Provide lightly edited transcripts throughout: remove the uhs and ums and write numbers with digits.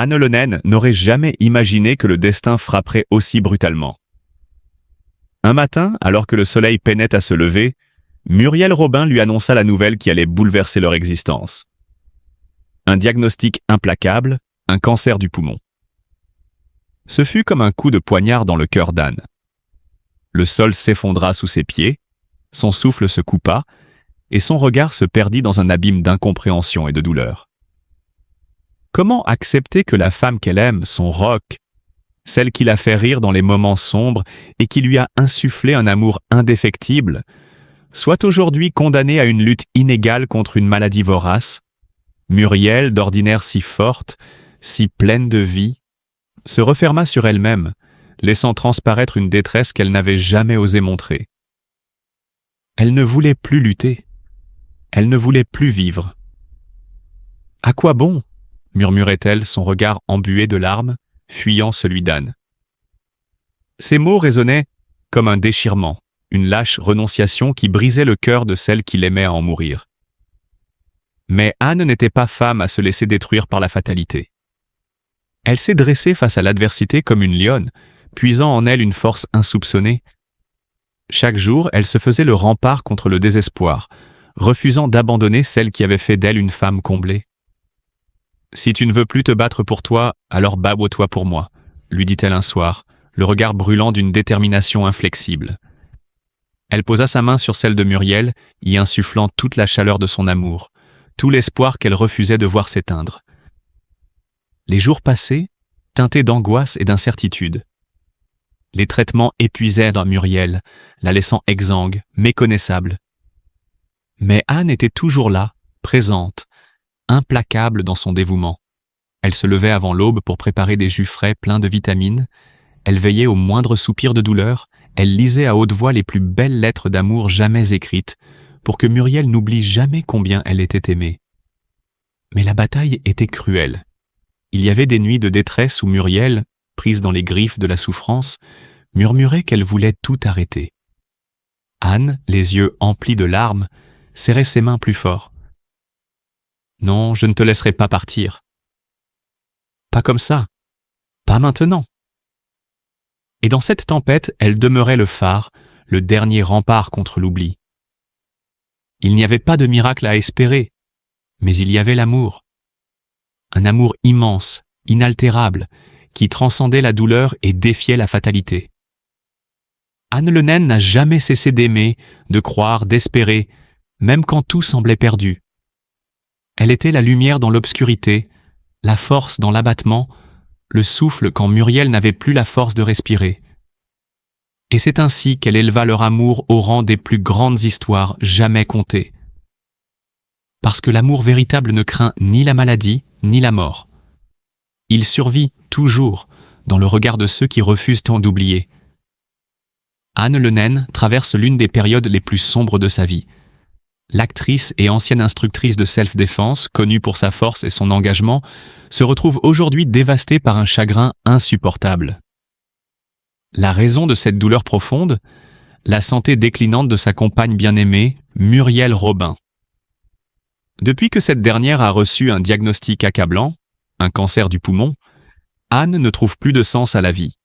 Anne Le Naine n'aurait jamais imaginé que le destin frapperait aussi brutalement. Un matin, alors que le soleil peinait à se lever, Muriel Robin lui annonça la nouvelle qui allait bouleverser leur existence. Un diagnostic implacable, un cancer du poumon. Ce fut comme un coup de poignard dans le cœur d'Anne. Le sol s'effondra sous ses pieds, son souffle se coupa, et son regard se perdit dans un abîme d'incompréhension et de douleur. Comment accepter que la femme qu'elle aime, son roc, celle qui l'a fait rire dans les moments sombres et qui lui a insufflé un amour indéfectible, soit aujourd'hui condamnée à une lutte inégale contre une maladie vorace? Muriel, d'ordinaire si forte, si pleine de vie, se referma sur elle-même, laissant transparaître une détresse qu'elle n'avait jamais osé montrer. Elle ne voulait plus lutter. Elle ne voulait plus vivre. « À quoi bon ?» murmurait-elle, son regard embué de larmes, fuyant celui d'Anne. Ces mots résonnaient comme un déchirement, une lâche renonciation qui brisait le cœur de celle qui l'aimait à en mourir. Mais Anne n'était pas femme à se laisser détruire par la fatalité. Elle s'est dressée face à l'adversité comme une lionne, puisant en elle une force insoupçonnée. Chaque jour, elle se faisait le rempart contre le désespoir, refusant d'abandonner celle qui avait fait d'elle une femme comblée. « Si tu ne veux plus te battre pour toi, alors bats-toi pour moi », lui dit-elle un soir, le regard brûlant d'une détermination inflexible. Elle posa sa main sur celle de Muriel, y insufflant toute la chaleur de son amour, tout l'espoir qu'elle refusait de voir s'éteindre. Les jours passaient, teintés d'angoisse et d'incertitude. Les traitements épuisèrent dans Muriel, la laissant exsangue, méconnaissable. Mais Anne était toujours là, présente, implacable dans son dévouement. Elle se levait avant l'aube pour préparer des jus frais pleins de vitamines, elle veillait au moindre soupir de douleur, elle lisait à haute voix les plus belles lettres d'amour jamais écrites, pour que Muriel n'oublie jamais combien elle était aimée. Mais la bataille était cruelle. Il y avait des nuits de détresse où Muriel, prise dans les griffes de la souffrance, murmurait qu'elle voulait tout arrêter. Anne, les yeux emplis de larmes, serrait ses mains plus fort. « Non, je ne te laisserai pas partir. »« Pas comme ça. Pas maintenant. » Et dans cette tempête, elle demeurait le phare, le dernier rempart contre l'oubli. Il n'y avait pas de miracle à espérer, mais il y avait l'amour. Un amour immense, inaltérable, qui transcendait la douleur et défiait la fatalité. Anne Le Naine n'a jamais cessé d'aimer, de croire, d'espérer, même quand tout semblait perdu. Elle était la lumière dans l'obscurité, la force dans l'abattement, le souffle quand Muriel n'avait plus la force de respirer. Et c'est ainsi qu'elle éleva leur amour au rang des plus grandes histoires jamais contées. Parce que l'amour véritable ne craint ni la maladie, ni la mort. Il survit toujours dans le regard de ceux qui refusent tant d'oublier. Anne Le Naine traverse l'une des périodes les plus sombres de sa vie. L'actrice et ancienne instructrice de self-défense, connue pour sa force et son engagement, se retrouve aujourd'hui dévastée par un chagrin insupportable. La raison de cette douleur profonde, la santé déclinante de sa compagne bien-aimée, Muriel Robin. Depuis que cette dernière a reçu un diagnostic accablant, un cancer du poumon, Anne ne trouve plus de sens à la vie.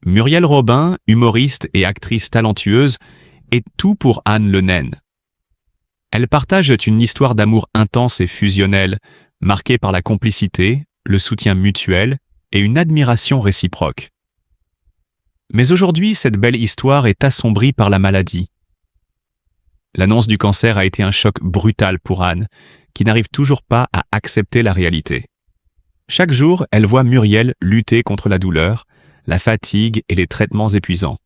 Muriel Robin, humoriste et actrice talentueuse, est tout pour Anne Le Naine. Elles partagent une histoire d'amour intense et fusionnelle, marquée par la complicité, le soutien mutuel et une admiration réciproque. Mais aujourd'hui, cette belle histoire est assombrie par la maladie. L'annonce du cancer a été un choc brutal pour Anne, qui n'arrive toujours pas à accepter la réalité. Chaque jour, elle voit Muriel lutter contre la douleur, la fatigue et les traitements épuisants.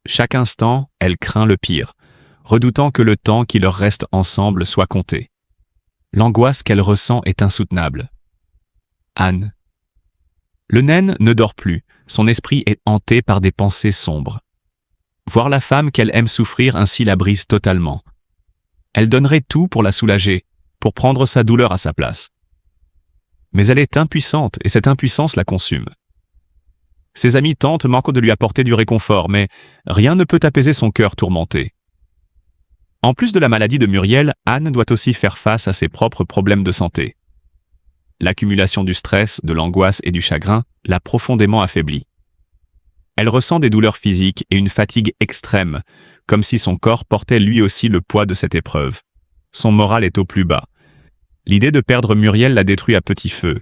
Chaque instant, elle craint le pire, redoutant que le temps qui leur reste ensemble soit compté. L'angoisse qu'elle ressent est insoutenable. Anne. Le naine ne dort plus, son esprit est hanté par des pensées sombres. Voir la femme qu'elle aime souffrir ainsi la brise totalement. Elle donnerait tout pour la soulager, pour prendre sa douleur à sa place. Mais elle est impuissante et cette impuissance la consume. Ses amis tentent manquent de lui apporter du réconfort, mais rien ne peut apaiser son cœur tourmenté. En plus de la maladie de Muriel, Anne doit aussi faire face à ses propres problèmes de santé. L'accumulation du stress, de l'angoisse et du chagrin l'a profondément affaiblie. Elle ressent des douleurs physiques et une fatigue extrême, comme si son corps portait lui aussi le poids de cette épreuve. Son moral est au plus bas. L'idée de perdre Muriel la détruit à petit feu.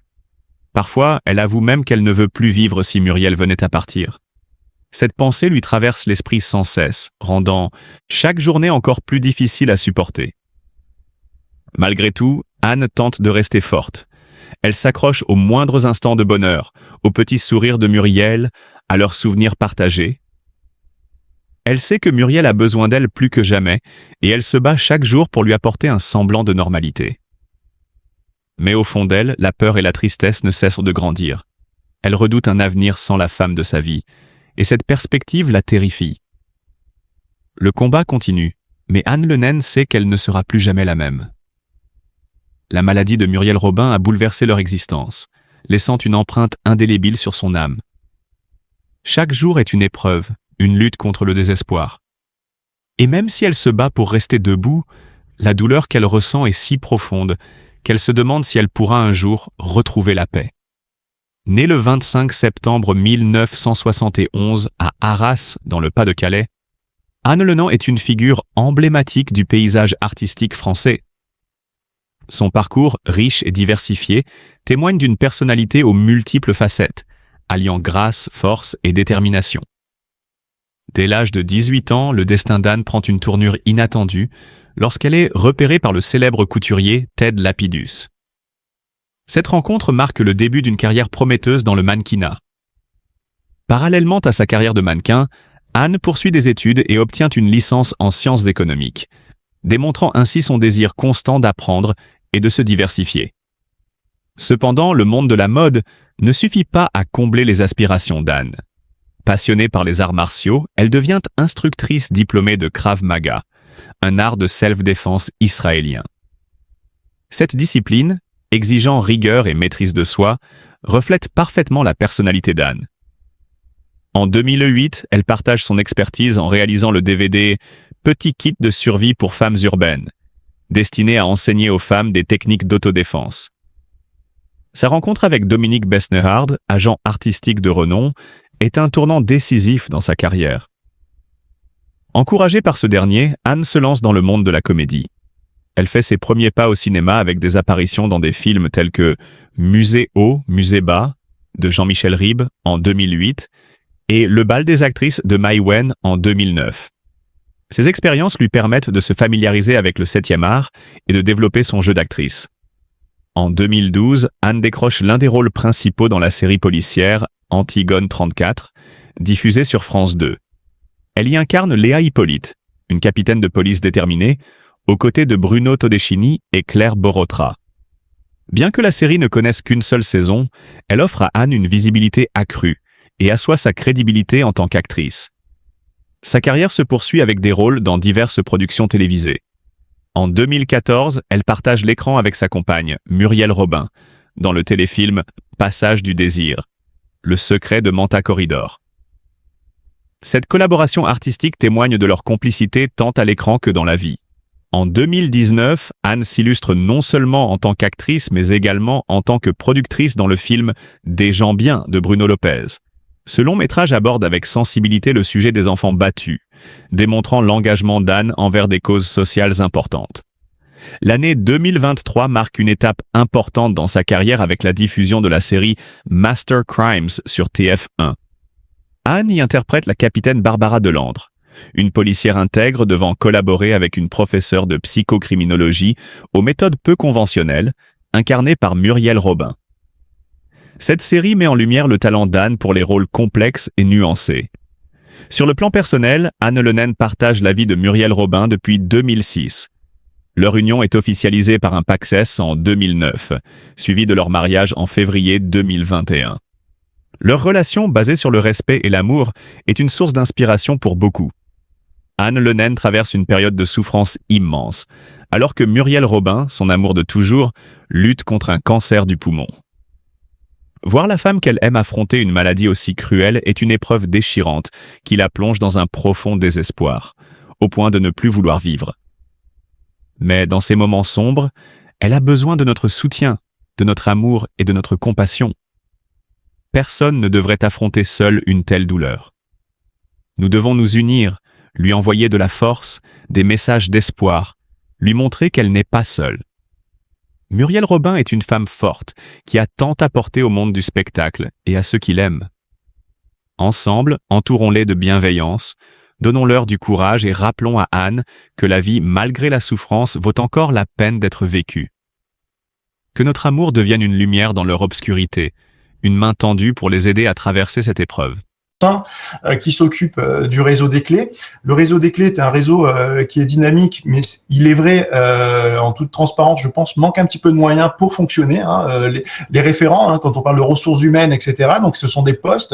Parfois, elle avoue même qu'elle ne veut plus vivre si Muriel venait à partir. Cette pensée lui traverse l'esprit sans cesse, rendant chaque journée encore plus difficile à supporter. Malgré tout, Anne tente de rester forte. Elle s'accroche aux moindres instants de bonheur, aux petits sourires de Muriel, à leurs souvenirs partagés. Elle sait que Muriel a besoin d'elle plus que jamais, et elle se bat chaque jour pour lui apporter un semblant de normalité. Mais au fond d'elle, la peur et la tristesse ne cessent de grandir. Elle redoute un avenir sans la femme de sa vie, et cette perspective la terrifie. Le combat continue, mais Anne Le Naine sait qu'elle ne sera plus jamais la même. La maladie de Muriel Robin a bouleversé leur existence, laissant une empreinte indélébile sur son âme. Chaque jour est une épreuve, une lutte contre le désespoir. Et même si elle se bat pour rester debout, la douleur qu'elle ressent est si profonde qu'elle se demande si elle pourra un jour retrouver la paix. Née le 25 septembre 1971 à Arras, dans le Pas-de-Calais, Anne Le Naine est une figure emblématique du paysage artistique français. Son parcours, riche et diversifié, témoigne d'une personnalité aux multiples facettes, alliant grâce, force et détermination. Dès l'âge de 18 ans, le destin d'Anne prend une tournure inattendue lorsqu'elle est repérée par le célèbre couturier Ted Lapidus. Cette rencontre marque le début d'une carrière prometteuse dans le mannequinat. Parallèlement à sa carrière de mannequin, Anne poursuit des études et obtient une licence en sciences économiques, démontrant ainsi son désir constant d'apprendre et de se diversifier. Cependant, le monde de la mode ne suffit pas à combler les aspirations d'Anne. Passionnée par les arts martiaux, elle devient instructrice diplômée de Krav Maga, un art de self-défense israélien. Cette discipline, exigeant rigueur et maîtrise de soi, reflète parfaitement la personnalité d'Anne. En 2008, elle partage son expertise en réalisant le DVD « Petit kit de survie pour femmes urbaines », destiné à enseigner aux femmes des techniques d'autodéfense. Sa rencontre avec Dominique Besnehard, agent artistique de renom, est un tournant décisif dans sa carrière. Encouragée par ce dernier, Anne se lance dans le monde de la comédie. Elle fait ses premiers pas au cinéma avec des apparitions dans des films tels que Musée haut, musée bas de Jean-Michel Ribes en 2008 et Le bal des actrices de Mai Wen en 2009. Ces expériences lui permettent de se familiariser avec le 7e art et de développer son jeu d'actrice. En 2012, Anne décroche l'un des rôles principaux dans la série policière Antigone 34, diffusée sur France 2. Elle y incarne Léa Hippolyte, une capitaine de police déterminée, aux côtés de Bruno Todeschini et Claire Borotra. Bien que la série ne connaisse qu'une seule saison, elle offre à Anne une visibilité accrue et assoit sa crédibilité en tant qu'actrice. Sa carrière se poursuit avec des rôles dans diverses productions télévisées. En 2014, elle partage l'écran avec sa compagne, Muriel Robin, dans le téléfilm Passage du désir, le secret de Manta Corridor. Cette collaboration artistique témoigne de leur complicité tant à l'écran que dans la vie. En 2019, Anne s'illustre non seulement en tant qu'actrice, mais également en tant que productrice dans le film Des gens bien de Bruno Lopez. Ce long métrage aborde avec sensibilité le sujet des enfants battus, démontrant l'engagement d'Anne envers des causes sociales importantes. L'année 2023 marque une étape importante dans sa carrière avec la diffusion de la série Master Crimes sur TF1. Anne y interprète la capitaine Barbara Delandre, une policière intègre devant collaborer avec une professeure de psychocriminologie aux méthodes peu conventionnelles, incarnée par Muriel Robin. Cette série met en lumière le talent d'Anne pour les rôles complexes et nuancés. Sur le plan personnel, Anne Le Naine partage la vie de Muriel Robin depuis 2006. Leur union est officialisée par un pacsès en 2009, suivi de leur mariage en février 2021. Leur relation, basée sur le respect et l'amour, est une source d'inspiration pour beaucoup. Anne Le Naine traverse une période de souffrance immense, alors que Muriel Robin, son amour de toujours, lutte contre un cancer du poumon. Voir la femme qu'elle aime affronter une maladie aussi cruelle est une épreuve déchirante qui la plonge dans un profond désespoir, au point de ne plus vouloir vivre. Mais dans ces moments sombres, elle a besoin de notre soutien, de notre amour et de notre compassion. Personne ne devrait affronter seul une telle douleur. Nous devons nous unir, lui envoyer de la force, des messages d'espoir, lui montrer qu'elle n'est pas seule. Muriel Robin est une femme forte qui a tant apporté au monde du spectacle et à ceux qui l'aiment. Ensemble, entourons-les de bienveillance, donnons-leur du courage et rappelons à Anne que la vie, malgré la souffrance, vaut encore la peine d'être vécue. Que notre amour devienne une lumière dans leur obscurité, une main tendue pour les aider à traverser cette épreuve. Qui s'occupe du réseau des clés. Le réseau des clés est un réseau qui est dynamique, mais il est vrai, en toute transparence, je pense, manque un petit peu de moyens pour fonctionner. Les référents, quand on parle de ressources humaines, etc., donc ce sont des postes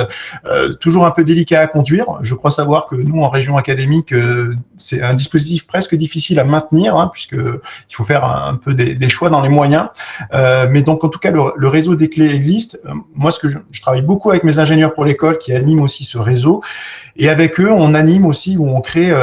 toujours un peu délicats à conduire. Je crois savoir que nous, en région académique, c'est un dispositif presque difficile à maintenir, puisque il faut faire un peu des choix dans les moyens. Mais donc, en tout cas, le réseau des clés existe. Moi, je travaille beaucoup avec mes ingénieurs pour l'école qui animent aussi ce réseau, et avec eux on anime aussi, ou on crée